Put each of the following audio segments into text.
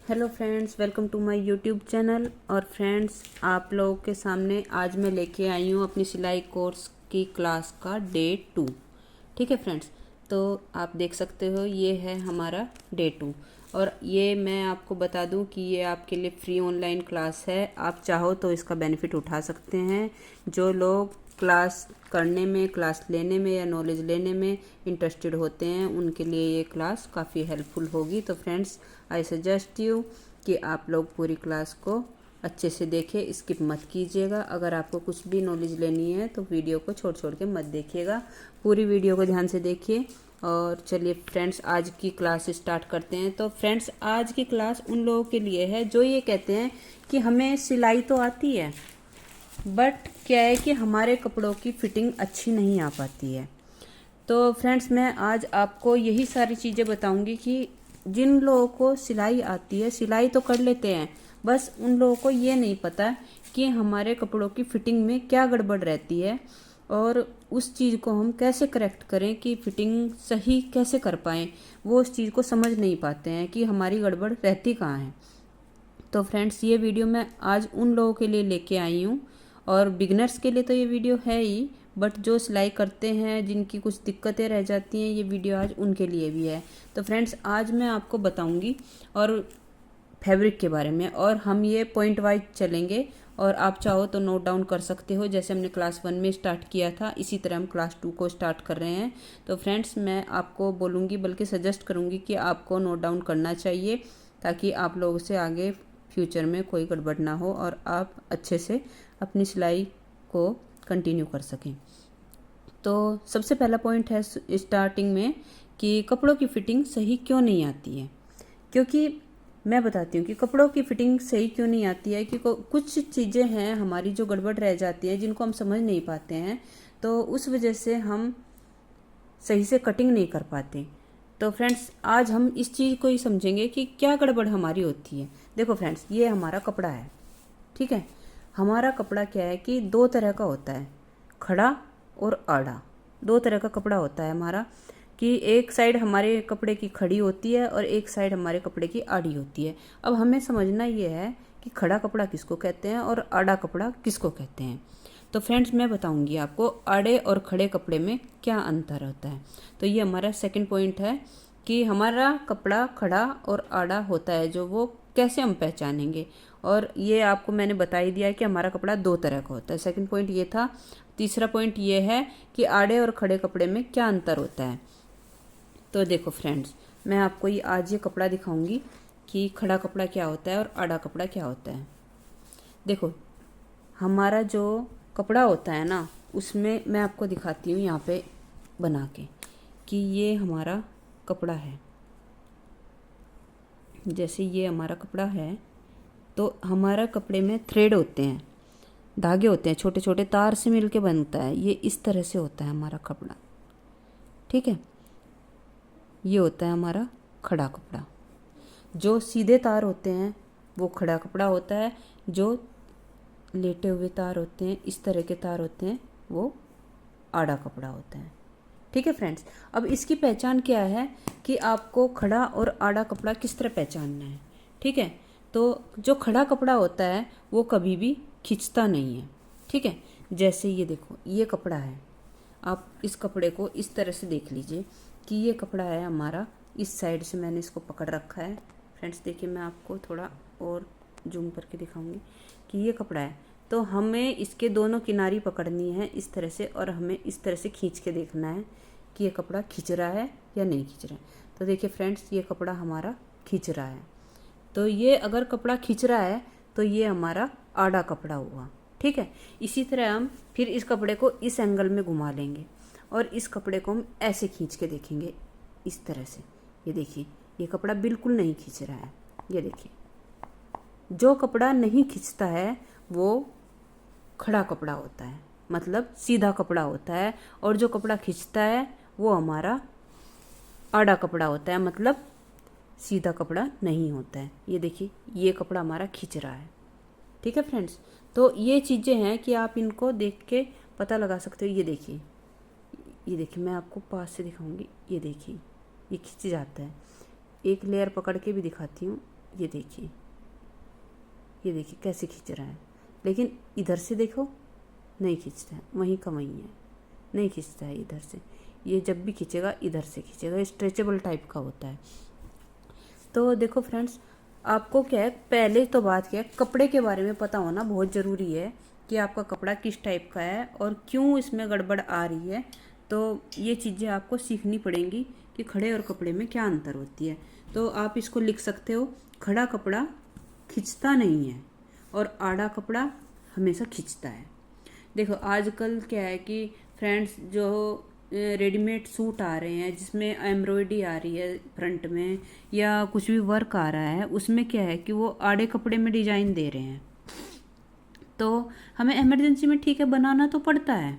Hello friends, welcome to my YouTube channel. और friends, आप लोगों के सामने आज मैं लेके आई हूँ अपनी सिलाई कोर्स की क्लास का डे 2। ठीक है फ्रेंड्स, तो आप देख सकते हो ये है हमारा डे 2। और ये मैं आपको बता दूं कि ये आपके लिए फ्री ऑनलाइन क्लास है। आप चाहो तो इसका बेनिफिट उठा सकते हैं। जो लोग क्लास करने में, क्लास लेने में या नॉलेज लेने में इंटरेस्टेड होते हैं, उनके लिए ये क्लास काफ़ी हेल्पफुल होगी। तो फ्रेंड्स, आई सजेस्ट यू कि आप लोग पूरी क्लास को अच्छे से देखें, स्किप मत कीजिएगा। अगर आपको कुछ भी नॉलेज लेनी है तो वीडियो को छोड़ छोड़ के मत देखिएगा, पूरी वीडियो को ध्यान से देखिए। और चलिए फ्रेंड्स, आज की क्लास स्टार्ट करते हैं। तो फ्रेंड्स, आज की क्लास उन लोगों के लिए है जो ये कहते हैं कि हमें सिलाई तो आती है, बट क्या है कि हमारे कपड़ों की फिटिंग अच्छी नहीं आ पाती है। तो फ्रेंड्स, मैं आज आपको यही सारी चीज़ें बताऊंगी कि जिन लोगों को सिलाई आती है, सिलाई तो कर लेते हैं, बस उन लोगों को ये नहीं पता कि हमारे कपड़ों की फिटिंग में क्या गड़बड़ रहती है और उस चीज़ को हम कैसे करेक्ट करें कि फिटिंग सही कैसे कर पाएँ। वो उस चीज़ को समझ नहीं पाते हैं कि हमारी गड़बड़ रहती कहाँ है। तो फ्रेंड्स, ये वीडियो मैं आज उन लोगों के लिए लेके आई हूँ। और बिगनर्स के लिए तो ये वीडियो है ही, बट जो सिलाई करते हैं, जिनकी कुछ दिक्कतें रह जाती हैं, ये वीडियो आज उनके लिए भी है। तो फ्रेंड्स, आज मैं आपको बताऊंगी और फैब्रिक के बारे में, और हम ये पॉइंट वाइज चलेंगे। और आप चाहो तो नोट डाउन कर सकते हो, जैसे हमने क्लास 1 में स्टार्ट किया था, इसी तरह हम क्लास 2 को स्टार्ट कर रहे हैं। तो फ्रेंड्स, मैं आपको बोलूँगी, बल्कि सजेस्ट करूँगी कि आपको नोट डाउन करना चाहिए, ताकि आप लोगों से आगे फ्यूचर में कोई गड़बड़ ना हो और आप अच्छे से अपनी सिलाई को कंटिन्यू कर सकें। तो सबसे पहला पॉइंट है स्टार्टिंग में कि कपड़ों की फिटिंग सही क्यों नहीं आती है। क्योंकि मैं बताती हूँ कि कपड़ों की फिटिंग सही क्यों नहीं आती है, कि कुछ चीज़ें हैं हमारी जो गड़बड़ रह जाती हैं, जिनको हम समझ नहीं पाते हैं, तो उस वजह से हम सही से कटिंग नहीं कर पाते। तो फ्रेंड्स, आज हम इस चीज़ को ही समझेंगे कि क्या गड़बड़ हमारी होती है। देखो फ्रेंड्स, ये हमारा कपड़ा है, ठीक है। हमारा कपड़ा क्या है कि दो तरह का होता है, खड़ा और आड़ा। दो तरह का कपड़ा होता है हमारा, कि एक साइड हमारे कपड़े की खड़ी होती है और एक साइड हमारे कपड़े की आड़ी होती है। अब हमें समझना ये है कि खड़ा कपड़ा किसको कहते हैं और आड़ा कपड़ा किसको कहते हैं। तो फ्रेंड्स, मैं बताऊंगी आपको आड़े और खड़े कपड़े में क्या अंतर होता है। तो ये हमारा सेकंड पॉइंट है कि हमारा कपड़ा खड़ा और आड़ा होता है, जो वो कैसे हम पहचानेंगे। और ये आपको मैंने बता ही दिया है कि हमारा कपड़ा दो तरह का होता है। सेकंड पॉइंट ये था। तीसरा पॉइंट ये है कि आड़े और खड़े कपड़े में क्या अंतर होता है। तो देखो फ्रेंड्स, मैं आपको ये आज ये कपड़ा दिखाऊंगी कि खड़ा कपड़ा क्या होता है और आड़ा कपड़ा क्या होता है। देखो, हमारा जो कपड़ा होता है ना, उसमें मैं आपको दिखाती हूँ यहाँ पे बना के कि ये हमारा कपड़ा है। जैसे ये हमारा कपड़ा है, तो हमारा कपड़े में थ्रेड होते हैं, धागे होते हैं, छोटे छोटे तार से मिलके बनता है। ये इस तरह से होता है हमारा कपड़ा, ठीक है। ये होता है हमारा खड़ा कपड़ा। जो सीधे तार होते हैं वो खड़ा कपड़ा होता है, जो लेटे हुए तार होते हैं, इस तरह के तार होते हैं, वो आड़ा कपड़ा होता है। ठीक है फ्रेंड्स, अब इसकी पहचान क्या है कि आपको खड़ा और आड़ा कपड़ा किस तरह पहचानना है। ठीक है, तो जो खड़ा कपड़ा होता है वो कभी भी खिंचता नहीं है, ठीक है। जैसे ये देखो, ये कपड़ा है, आप इस कपड़े को इस तरह से देख लीजिए कि ये कपड़ा है हमारा, इस साइड से मैंने इसको पकड़ रखा है। फ्रेंड्स देखिए, मैं आपको थोड़ा और जूम करके दिखाऊंगी कि ये कपड़ा है। तो हमें इसके दोनों किनारी पकड़नी है इस तरह से, और हमें इस तरह से खींच के देखना है कि ये कपड़ा खींच रहा है या नहीं खींच रहा है। तो देखिए फ्रेंड्स, ये कपड़ा हमारा खींच रहा है। तो ये अगर कपड़ा खींच रहा है तो ये हमारा आड़ा कपड़ा हुआ, ठीक है। इसी तरह हम फिर इस कपड़े को इस एंगल में घुमा लेंगे और इस कपड़े को हम ऐसे खींच के देखेंगे, इस तरह से। ये देखिए, ये कपड़ा बिल्कुल नहीं खींच रहा है। ये देखिए, जो कपड़ा नहीं खींचता है वो खड़ा कपड़ा होता है, मतलब सीधा कपड़ा होता है। और जो कपड़ा खींचता है वो हमारा आड़ा कपड़ा होता है, मतलब सीधा कपड़ा नहीं होता है। ये देखिए, ये कपड़ा हमारा खींच रहा है, ठीक है फ्रेंड्स। तो ये चीज़ें हैं कि आप इनको देख के पता लगा सकते हो। ये देखिए, ये देखिए, मैं आपको पास से दिखाऊंगी। ये देखिए, ये खिंच जाता है। एक लेयर पकड़ के भी दिखाती हूँ। ये देखिए, ये देखिए कैसे खींच रहा है, लेकिन इधर से देखो नहीं खींचता है, वहीं का वहीं है, नहीं खींचता है इधर से। ये जब भी खींचेगा इधर से खींचेगा, स्ट्रेचेबल टाइप का होता है। तो देखो फ्रेंड्स, आपको क्या है, पहले तो बात क्या है, कपड़े के बारे में पता होना बहुत ज़रूरी है कि आपका कपड़ा किस टाइप का है और क्यों इसमें गड़बड़ आ रही है। तो ये चीज़ें आपको सीखनी पड़ेंगी कि खड़े और कपड़े में क्या अंतर होती है। तो आप इसको लिख सकते हो, खड़ा कपड़ा खिंचता नहीं है और आड़ा कपड़ा हमेशा खिंचता है। देखो आजकल क्या है कि फ्रेंड्स, जो रेडीमेड सूट आ रहे हैं जिसमें एम्ब्रॉयडरी आ रही है फ्रंट में या कुछ भी वर्क आ रहा है, उसमें क्या है कि वो आड़े कपड़े में डिजाइन दे रहे हैं। तो हमें इमरजेंसी में ठीक है बनाना तो पड़ता है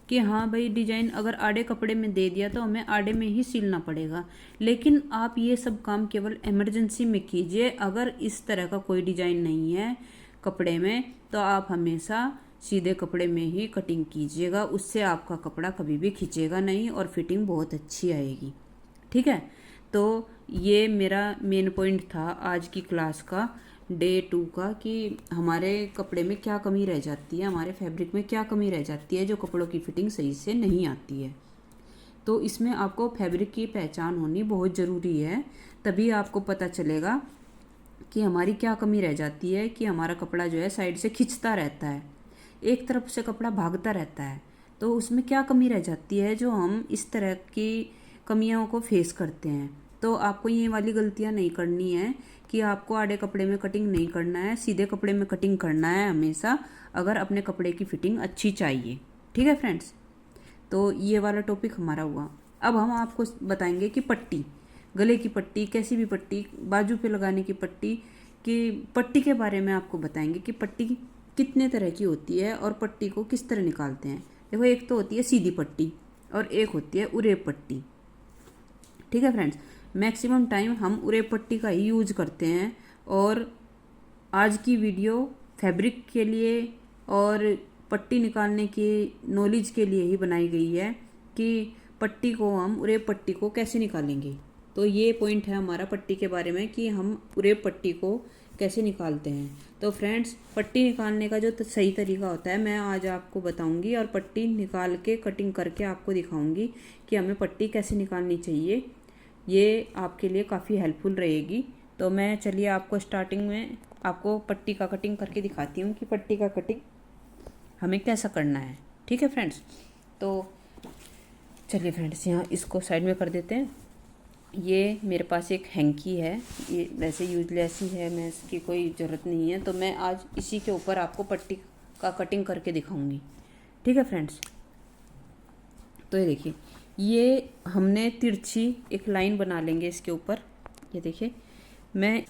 कि हाँ भाई डिजाइन अगर आड़े कपड़े में दे दिया तो हमें आड़े में ही सिलना पड़ेगा। लेकिन आप ये सब काम केवल इमरजेंसी में कीजिए। अगर इस तरह का कोई डिजाइन नहीं है कपड़े में तो आप हमेशा सीधे कपड़े में ही कटिंग कीजिएगा, उससे आपका कपड़ा कभी भी खींचेगा नहीं और फिटिंग बहुत अच्छी आएगी। ठीक है, तो ये मेरा मेन पॉइंट था आज की क्लास का, डे 2 का, कि हमारे कपड़े में क्या कमी रह जाती है, हमारे फैब्रिक में क्या कमी रह जाती है जो कपड़ों की फिटिंग सही से नहीं आती है। तो इसमें आपको फैब्रिक की पहचान होनी बहुत ज़रूरी है, तभी आपको पता चलेगा कि हमारी क्या कमी रह जाती है कि हमारा कपड़ा जो है साइड से खिंचता रहता है, एक तरफ से कपड़ा भागता रहता है। तो उसमें क्या कमी रह जाती है जो हम इस तरह की कमियों को फेस करते हैं। तो आपको ये वाली गलतियां नहीं करनी है कि आपको आड़े कपड़े में कटिंग नहीं करना है, सीधे कपड़े में कटिंग करना है हमेशा, अगर अपने कपड़े की फिटिंग अच्छी चाहिए। ठीक है फ्रेंड्स, तो ये वाला टॉपिक हमारा हुआ। अब हम आपको बताएंगे कि पट्टी, गले की पट्टी, कैसी भी पट्टी, बाजू पे लगाने की पट्टी, कि पट्टी के बारे में आपको बताएंगे कि पट्टी कितने तरह की होती है और पट्टी को किस तरह निकालते हैं। देखो एक तो होती है सीधी पट्टी और एक होती है उरेब पट्टी। ठीक है फ्रेंड्स, मैक्सिमम टाइम हम उरेब पट्टी का ही यूज करते हैं और आज की वीडियो फैब्रिक के लिए और पट्टी निकालने की नॉलेज के लिए ही बनाई गई है कि पट्टी को हम उरेब पट्टी को कैसे निकालेंगे। तो ये पॉइंट है हमारा पट्टी के बारे में कि हम उरेब पट्टी को कैसे निकालते हैं। तो फ्रेंड्स, पट्टी निकालने का जो सही तरीका होता है मैं आज आपको बताऊंगी और पट्टी निकाल के कटिंग करके आपको दिखाऊंगी कि हमें पट्टी कैसे निकालनी चाहिए। ये आपके लिए काफ़ी हेल्पफुल रहेगी। तो मैं चलिए आपको स्टार्टिंग में आपको पट्टी का कटिंग करके दिखाती हूँ कि पट्टी का कटिंग हमें कैसा करना है। ठीक है फ्रेंड्स, तो चलिए फ्रेंड्स यहाँ इसको साइड में कर देते हैं। ये मेरे पास एक हैंकी है, ये वैसे यूजलेस ही है, मैं इसकी कोई ज़रूरत नहीं है, तो मैं आज इसी के ऊपर आपको पट्टी का कटिंग करके दिखाऊंगी। ठीक है फ्रेंड्स, तो ये देखिए, ये हमने तिरछी एक लाइन बना लेंगे इसके ऊपर। ये देखिए मैं,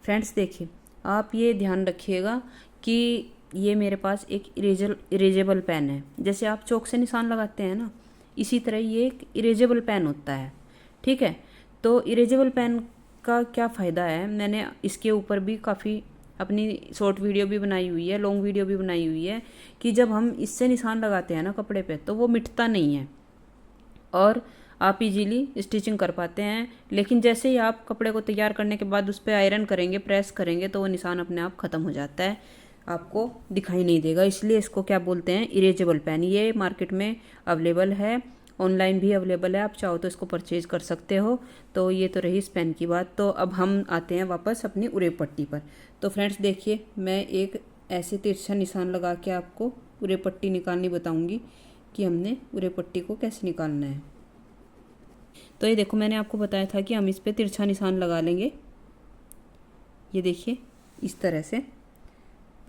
फ्रेंड्स देखिए आप ये ध्यान रखिएगा कि ये मेरे पास एक इरेजेबल पेन है। जैसे आप चौक से निशान लगाते हैं ना, इसी तरह ये एक इरेजेबल पेन होता है। ठीक है, तो इरेजेबल पेन का क्या फ़ायदा है, मैंने इसके ऊपर भी काफ़ी अपनी शॉर्ट वीडियो भी बनाई हुई है, लॉन्ग वीडियो भी बनाई हुई है, कि जब हम इससे निशान लगाते हैं ना कपड़े पे तो वो मिटता नहीं है और आप इजीली स्टिचिंग कर पाते हैं। लेकिन जैसे ही आप कपड़े को तैयार करने के बाद उस पर आयरन करेंगे, प्रेस करेंगे, तो वो निशान अपने आप ख़त्म हो जाता है, आपको दिखाई नहीं देगा। इसलिए इसको क्या बोलते हैं, इरेजेबल पेन। ये मार्केट में अवेलेबल है, ऑनलाइन भी अवेलेबल है, आप चाहो तो इसको परचेज कर सकते हो। तो ये तो रही इस पेन की बात। तो अब हम आते हैं वापस अपनी उरेब पट्टी पर। तो फ्रेंड्स देखिए, मैं एक ऐसे तिरछा निशान लगा के आपको उरेब पट्टी निकालनी बताऊंगी कि हमने उरेब पट्टी को कैसे निकालना है। तो ये देखो, मैंने आपको बताया था कि हम इस पर तिरछा निशान लगा लेंगे। ये देखिए इस तरह से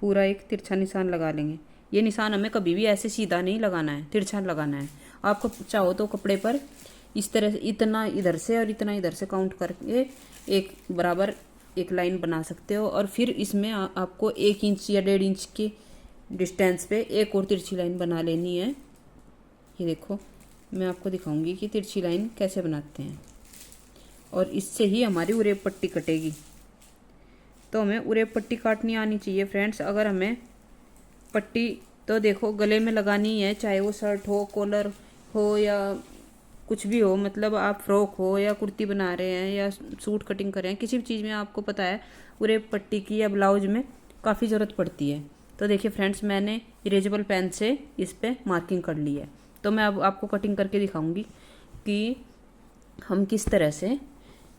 पूरा एक तिरछा निशान लगा लेंगे। ये निशान हमें कभी भी ऐसे सीधा नहीं लगाना है, तिरछा लगाना है। आपको चाहो तो कपड़े पर इस तरह से इतना इधर से और इतना इधर से काउंट करके एक बराबर एक लाइन बना सकते हो और फिर इसमें आपको 1 इंच या 1.5 इंच की डिस्टेंस पे एक और तिरछी लाइन बना लेनी है। ये देखो, मैं आपको दिखाऊंगी कि तिरछी लाइन कैसे बनाते हैं और इससे ही हमारी उरेब पट्टी कटेगी। तो हमें उरेब पट्टी काटनी आनी चाहिए फ्रेंड्स। अगर हमें पट्टी तो देखो गले में लगानी है, चाहे वो शर्ट हो, कॉलर हो या कुछ भी हो, मतलब आप फ्रॉक हो या कुर्ती बना रहे हैं या सूट कटिंग कर रहे हैं, किसी भी चीज़ में आपको पता है उरे पट्टी की या ब्लाउज में काफ़ी ज़रूरत पड़ती है। तो देखिए फ्रेंड्स, मैंने इरेजेबल पेन से इस पर मार्किंग कर ली है। तो मैं अब आपको कटिंग करके दिखाऊंगी कि हम किस तरह से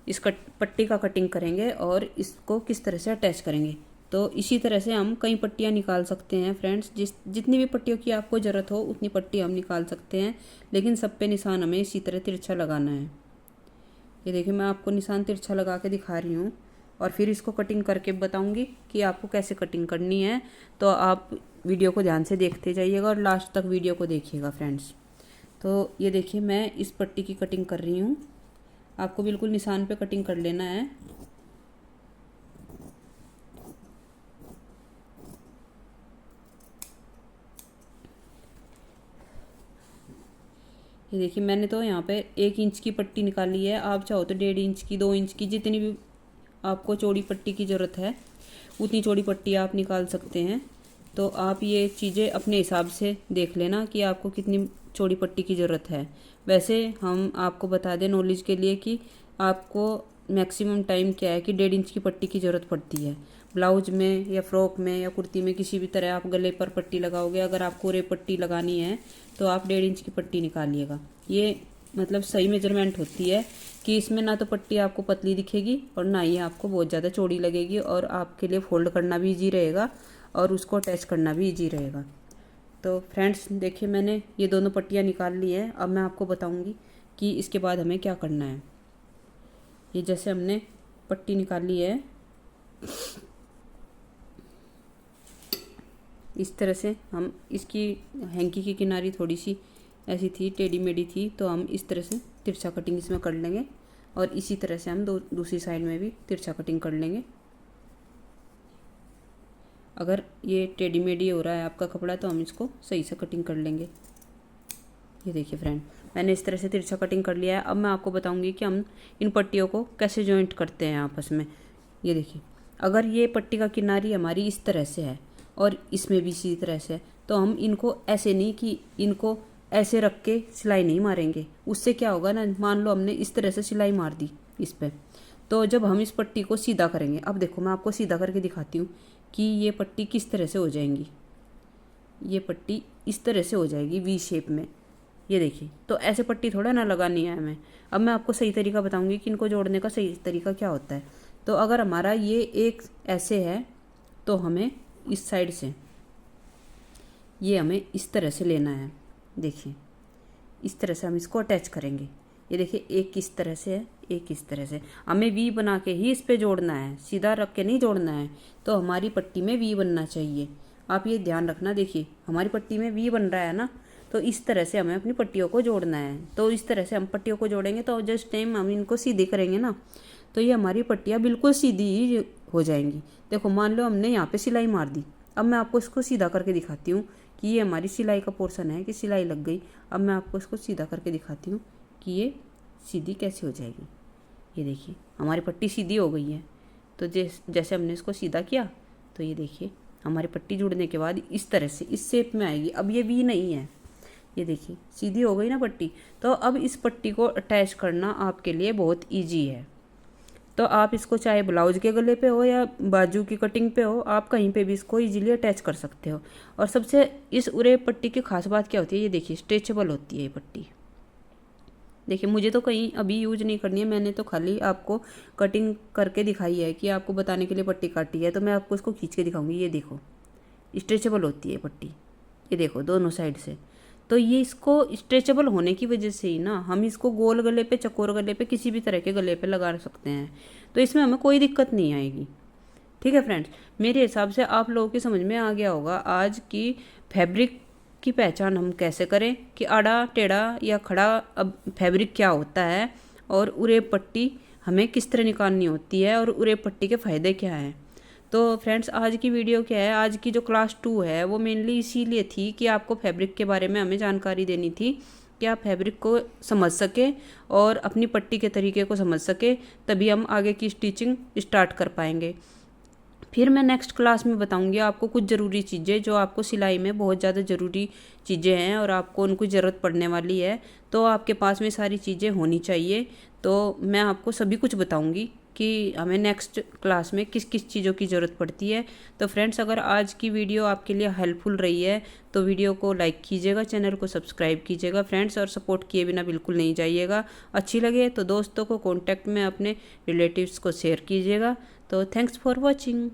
इस पट्टी का कटिंग करेंगे और इसको किस तरह से अटैच करेंगे। तो इसी तरह से हम कई पट्टियाँ निकाल सकते हैं फ्रेंड्स। जितनी भी पट्टियों की आपको ज़रूरत हो उतनी पट्टी हम निकाल सकते हैं, लेकिन सब पे निशान हमें इसी तरह तिरछा लगाना है। ये देखिए, मैं आपको निशान तिरछा लगा के दिखा रही हूँ और फिर इसको कटिंग करके बताऊँगी कि आपको कैसे कटिंग करनी है। तो आप वीडियो को ध्यान से देखते जाइएगा और लास्ट तक वीडियो को देखिएगा फ्रेंड्स। तो ये देखिए, मैं इस पट्टी की कटिंग कर रही हूँ। आपको बिल्कुल निशान पे कटिंग कर लेना है। ये देखिए, मैंने तो यहाँ पे 1 इंच की पट्टी निकाली है। आप चाहो तो 1.5 इंच की, 2 इंच की, जितनी भी आपको चौड़ी पट्टी की ज़रूरत है उतनी चौड़ी पट्टी आप निकाल सकते हैं। तो आप ये चीज़ें अपने हिसाब से देख लेना कि आपको कितनी चौड़ी पट्टी की ज़रूरत है। वैसे हम आपको बता दें नॉलेज के लिए कि आपको मैक्सिमम टाइम क्या है कि 1.5 इंच की पट्टी की ज़रूरत पड़ती है ब्लाउज में या फ्रॉक में या कुर्ती में। किसी भी तरह आप गले पर पट्टी लगाओगे, अगर आपको रे पट्टी लगानी है तो आप 1.5 इंच की पट्टी निकालिएगा। ये मतलब सही मेजरमेंट होती है कि इसमें ना तो पट्टी आपको पतली दिखेगी और ना ही आपको बहुत ज़्यादा चौड़ी लगेगी, और आपके लिए फोल्ड करना भी ईजी रहेगा और उसको अटैच करना भी ईजी रहेगा। तो फ्रेंड्स देखिए, मैंने ये दोनों पट्टियाँ निकाल ली है। अब मैं आपको बताऊँगी कि इसके बाद हमें क्या करना है। ये जैसे हमने पट्टी निकाली है, इस तरह से हम इसकी हैंकी की किनारी थोड़ी सी ऐसी थी, टेढ़ी मेढ़ी थी, तो हम इस तरह से तिरछा कटिंग इसमें कर लेंगे और इसी तरह से हम दूसरी साइड में भी तिरछा कटिंग कर लेंगे। अगर ये टेढ़ी मेढ़ी हो रहा है आपका कपड़ा तो हम इसको सही से कटिंग कर लेंगे। ये देखिए फ्रेंड, मैंने इस तरह से तिरछा कटिंग कर लिया है। अब मैं आपको बताऊंगी कि हम इन पट्टियों को कैसे जॉइंट करते हैं आपस में। ये देखिए, अगर ये पट्टी का किनारी हमारी इस तरह से है और इसमें भी इसी तरह से है, तो हम इनको ऐसे नहीं कि इनको ऐसे रख के सिलाई नहीं मारेंगे। उससे क्या होगा ना, मान लो हमने इस तरह से सिलाई मार दी इस पर, तो जब हम इस पट्टी को सीधा करेंगे, अब देखो मैं आपको सीधा करके दिखाती हूँ कि ये पट्टी किस तरह से हो जाएंगी। ये पट्टी इस तरह से हो जाएगी वी शेप में। ये देखिए, तो ऐसे पट्टी थोड़ा ना लगानी है हमें। अब मैं आपको सही तरीका बताऊंगी कि इनको जोड़ने का सही तरीका क्या होता है। तो अगर हमारा ये एक ऐसे है तो हमें इस साइड से ये हमें इस तरह से लेना है। देखिए, इस तरह से हम इसको अटैच करेंगे। ये देखिए, एक इस तरह से है, एक इस तरह से। हमें वी बना के ही इस पे जोड़ना है, सीधा रख के नहीं जोड़ना है। तो हमारी पट्टी में वी बनना चाहिए, आप ये ध्यान रखना। देखिए, हमारी पट्टी में वी बन रहा है ना, तो इस तरह से हमें अपनी पट्टियों को जोड़ना है। तो इस तरह से हम पट्टियों को जोड़ेंगे तो जिस टाइम हम इनको सीधी करेंगे ना, तो ये हमारी पट्टियाँ बिल्कुल सीधी ही हो जाएंगी। देखो, मान लो हमने यहाँ पे सिलाई मार दी। अब मैं आपको इसको सीधा करके दिखाती हूँ कि ये हमारी सिलाई का पोर्शन है कि सिलाई लग गई। अब मैं आपको इसको सीधा करके दिखाती हूँ कि ये सीधी कैसे हो जाएगी। ये देखिए, हमारी पट्टी सीधी हो गई है। तो जैसे हमने इसको सीधा किया तो ये देखिए, हमारी पट्टी जुड़ने के बाद इस तरह से इस शेप में आएगी। अब ये वी नहीं है, ये देखिए सीधी हो गई ना पट्टी। तो अब इस पट्टी को अटैच करना आपके लिए बहुत ईजी है। तो आप इसको चाहे ब्लाउज के गले पे हो या बाजू की कटिंग पे हो, आप कहीं पे भी इसको इजीली अटैच कर सकते हो। और सबसे इस उरे पट्टी की खास बात क्या होती है, ये देखिए स्ट्रेचेबल होती है ये पट्टी। देखिए, मुझे तो कहीं अभी यूज नहीं करनी है, मैंने तो खाली आपको कटिंग करके दिखाई है कि आपको बताने के लिए पट्टी काटी है। तो मैं आपको इसको खींच के दिखाऊंगी। ये देखो, स्ट्रेचेबल होती है पट्टी, ये देखो दोनों साइड से। तो ये इसको स्ट्रेचेबल होने की वजह से ही ना हम इसको गोल गले पे, चकोर गले पे, किसी भी तरह के गले पे लगा सकते हैं। तो इसमें हमें कोई दिक्कत नहीं आएगी। ठीक है फ्रेंड्स, मेरे हिसाब से आप लोगों की समझ में आ गया होगा आज की फैब्रिक की पहचान हम कैसे करें कि आड़ा टेढ़ा या खड़ा अब फैब्रिक क्या होता है और उरे पट्टी हमें किस तरह निकालनी होती है और उरे पट्टी के फ़ायदे क्या हैं। तो फ्रेंड्स, आज की वीडियो क्या है, आज की जो क्लास 2 है वो मेनली इसीलिए थी कि आपको फैब्रिक के बारे में हमें जानकारी देनी थी कि आप फैब्रिक को समझ सके और अपनी पट्टी के तरीके को समझ सके, तभी हम आगे की स्टिचिंग स्टार्ट कर पाएंगे। फिर मैं नेक्स्ट क्लास में बताऊंगी आपको कुछ ज़रूरी चीज़ें जो आपको सिलाई में बहुत ज़्यादा ज़रूरी चीज़ें हैं और आपको उनको ज़रूरत पड़ने वाली है, तो आपके पास में सारी चीज़ें होनी चाहिए। तो मैं आपको सभी कुछ बताऊंगी कि हमें नेक्स्ट क्लास में किस किस चीज़ों की ज़रूरत पड़ती है। तो फ्रेंड्स, अगर आज की वीडियो आपके लिए हेल्पफुल रही है तो वीडियो को लाइक कीजिएगा, चैनल को सब्सक्राइब कीजिएगा फ्रेंड्स, और सपोर्ट किए बिना बिल्कुल नहीं जाइएगा। अच्छी लगे तो दोस्तों को, कॉन्टैक्ट में अपने रिलेटिव्स को शेयर कीजिएगा। तो थैंक्स फॉर वॉचिंग।